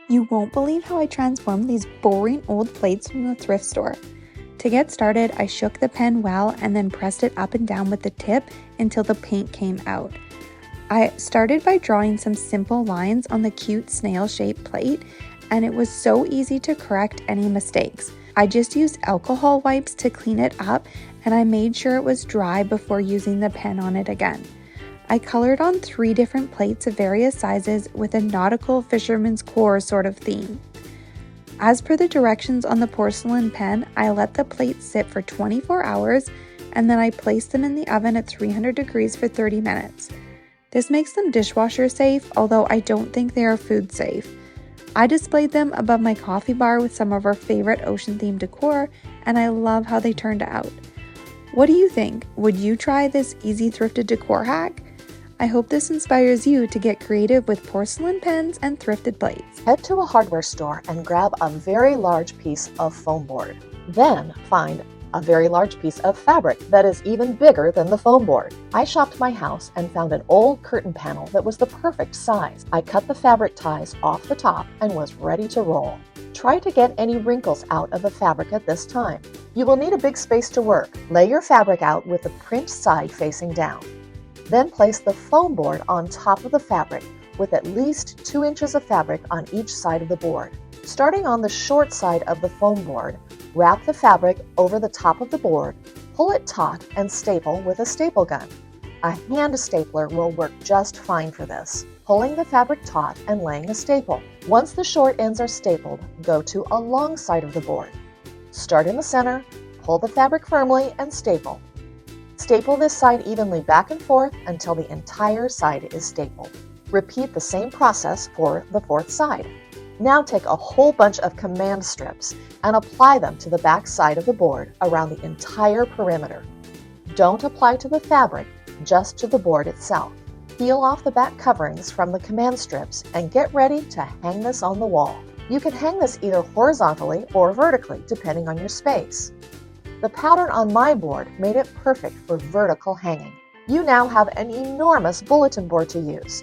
You won't believe how I transformed these boring old plates from the thrift store. To get started, I shook the pen well and then pressed it up and down with the tip until the paint came out. I started by drawing some simple lines on the cute snail-shaped plate, and it was so easy to correct any mistakes. I just used alcohol wipes to clean it up, and I made sure it was dry before using the pen on it again. I colored on 3 different plates of various sizes with a nautical fisherman's core sort of theme. As per the directions on the porcelain pen, I let the plates sit for 24 hours and then I placed them in the oven at 300 degrees for 30 minutes. This makes them dishwasher safe, although I don't think they are food safe. I displayed them above my coffee bar with some of our favorite ocean-themed decor, and I love how they turned out. What do you think? Would you try this easy thrifted decor hack? I hope this inspires you to get creative with porcelain pens and thrifted plates. Head to a hardware store and grab a very large piece of foam board. Then find a very large piece of fabric that is even bigger than the foam board. I shopped my house and found an old curtain panel that was the perfect size. I cut the fabric ties off the top and was ready to roll. Try to get any wrinkles out of the fabric at this time. You will need a big space to work. Lay your fabric out with the print side facing down. Then place the foam board on top of the fabric with at least 2 inches of fabric on each side of the board. Starting on the short side of the foam board, wrap the fabric over the top of the board, pull it taut and staple with a staple gun. A hand stapler will work just fine for this. Pulling the fabric taut and laying a staple. Once the short ends are stapled, go to a long side of the board. Start in the center, pull the fabric firmly and staple. Staple this side evenly back and forth until the entire side is stapled. Repeat the same process for the fourth side. Now take a whole bunch of command strips and apply them to the back side of the board around the entire perimeter. Don't apply to the fabric, just to the board itself. Peel off the back coverings from the command strips and get ready to hang this on the wall. You can hang this either horizontally or vertically, depending on your space. The pattern on my board made it perfect for vertical hanging. You now have an enormous bulletin board to use.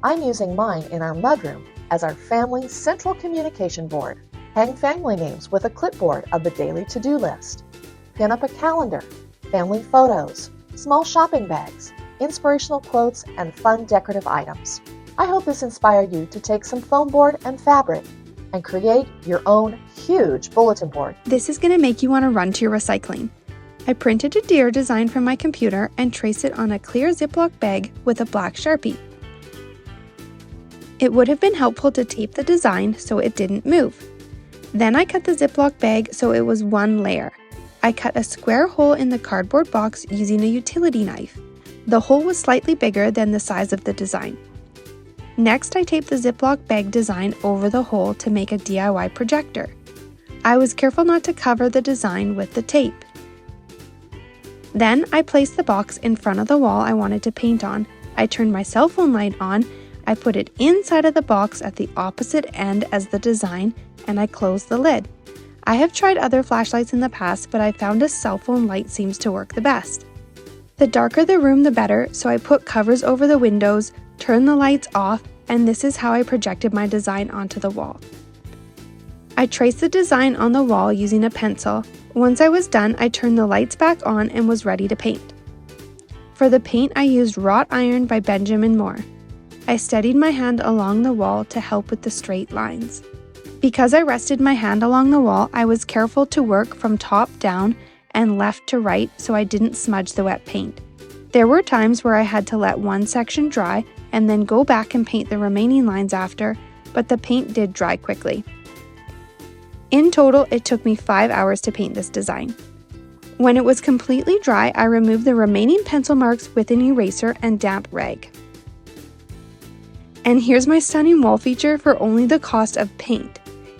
I'm using mine in our mudroom as our family central communication board. Hang family names with a clipboard of the daily to-do list. Pin up a calendar, family photos, small shopping bags, inspirational quotes, and fun decorative items. I hope this inspired you to take some foam board and fabric and create your own huge bulletin board. This is going to make you want to run to your recycling. I printed a deer design from my computer and traced it on a clear Ziploc bag with a black Sharpie. It would have been helpful to tape the design so it didn't move. Then I cut the Ziploc bag so it was one layer. I cut a square hole in the cardboard box using a utility knife. The hole was slightly bigger than the size of the design. Next, I taped the Ziploc bag design over the hole to make a DIY projector. I was careful not to cover the design with the tape. Then I placed the box in front of the wall I wanted to paint on. I turned my cell phone light on, I put it inside of the box at the opposite end as the design, and I closed the lid. I have tried other flashlights in the past, but I found a cell phone light seems to work the best. The darker the room, the better, so I put covers over the windows, turned the lights off, and this is how I projected my design onto the wall. I traced the design on the wall using a pencil. Once I was done, I turned the lights back on and was ready to paint. For the paint, I used wrought iron by Benjamin Moore. I steadied my hand along the wall to help with the straight lines. Because I rested my hand along the wall, I was careful to work from top down and left to right so I didn't smudge the wet paint. There were times where I had to let one section dry and then go back and paint the remaining lines after, but the paint did dry quickly. In total, it took me 5 hours to paint this design. When it was completely dry, I removed the remaining pencil marks with an eraser and damp rag. And here's my stunning wall feature for only the cost of paint.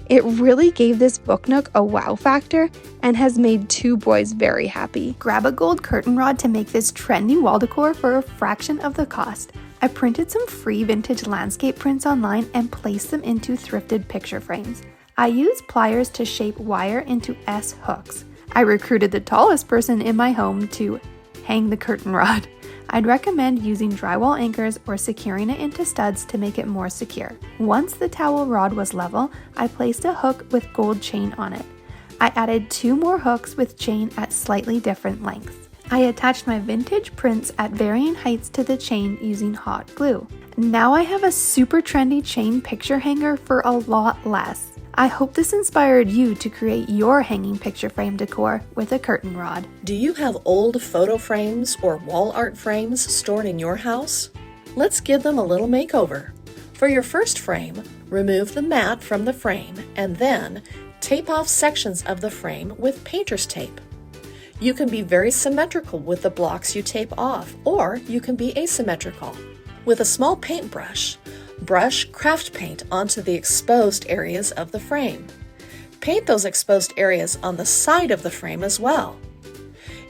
It really gave this book nook a wow factor and has made 2 boys very happy. Grab a gold curtain rod to make this trendy wall decor for a fraction of the cost. I printed some free vintage landscape prints online and placed them into thrifted picture frames. I used pliers to shape wire into S hooks. I recruited the tallest person in my home to hang the curtain rod. I'd recommend using drywall anchors or securing it into studs to make it more secure. Once the towel rod was level, I placed a hook with gold chain on it. I added 2 more hooks with chain at slightly different lengths. I attached my vintage prints at varying heights to the chain using hot glue. Now I have a super trendy chain picture hanger for a lot less. I hope this inspired you to create your hanging picture frame decor with a curtain rod. Do you have old photo frames or wall art frames stored in your house? Let's give them a little makeover. For your first frame, remove the mat from the frame and then tape off sections of the frame with painter's tape. You can be very symmetrical with the blocks you tape off, or you can be asymmetrical. With a small paintbrush, brush craft paint onto the exposed areas of the frame. Paint those exposed areas on the side of the frame as well.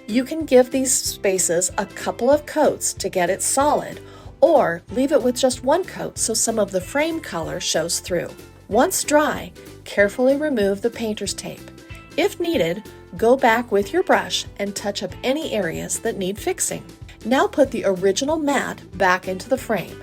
You can give these spaces a couple of coats to get it solid, or leave it with just one coat so some of the frame color shows through. Once dry, carefully remove the painter's tape. If needed, go back with your brush and touch up any areas that need fixing. Now put the original mat back into the frame.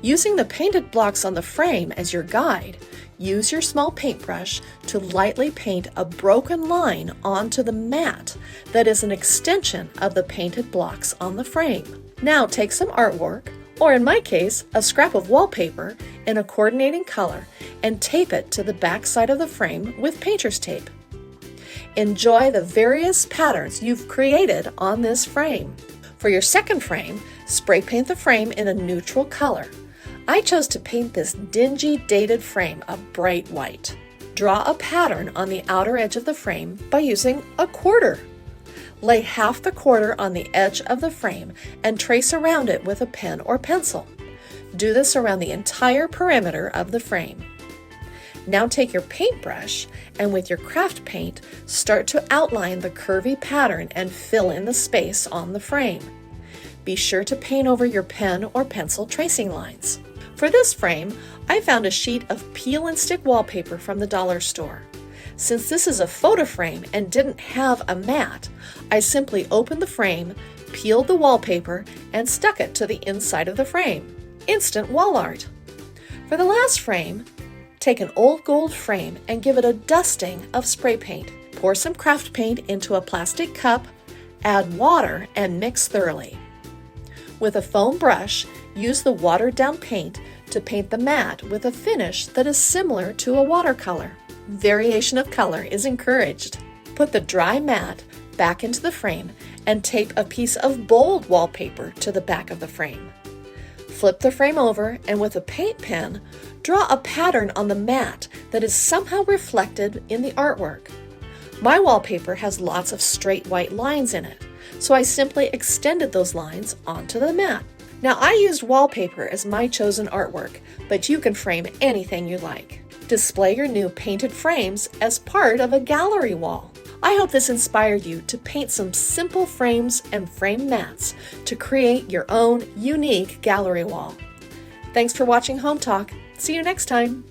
Using the painted blocks on the frame as your guide, use your small paintbrush to lightly paint a broken line onto the mat that is an extension of the painted blocks on the frame. Now take some artwork, or in my case, a scrap of wallpaper in a coordinating color, and tape it to the back side of the frame with painter's tape. Enjoy the various patterns you've created on this frame. For your second frame, spray paint the frame in a neutral color. I chose to paint this dingy, dated frame a bright white. Draw a pattern on the outer edge of the frame by using a quarter. Lay half the quarter on the edge of the frame and trace around it with a pen or pencil. Do this around the entire perimeter of the frame. Now take your paintbrush and with your craft paint, start to outline the curvy pattern and fill in the space on the frame. Be sure to paint over your pen or pencil tracing lines. For this frame, I found a sheet of peel and stick wallpaper from the dollar store. Since this is a photo frame and didn't have a mat, I simply opened the frame, peeled the wallpaper, and stuck it to the inside of the frame. Instant wall art! For the last frame, take an old gold frame and give it a dusting of spray paint. Pour some craft paint into a plastic cup, add water, and mix thoroughly. With a foam brush, use the watered down paint to paint the mat with a finish that is similar to a watercolor. Variation of color is encouraged. Put the dry mat back into the frame and tape a piece of bold wallpaper to the back of the frame. Flip the frame over and with a paint pen, draw a pattern on the mat that is somehow reflected in the artwork. My wallpaper has lots of straight white lines in it, so I simply extended those lines onto the mat. Now I used wallpaper as my chosen artwork, but you can frame anything you like. Display your new painted frames as part of a gallery wall. I hope this inspired you to paint some simple frames and frame mats to create your own unique gallery wall. Thanks for watching Home Talk. See you next time.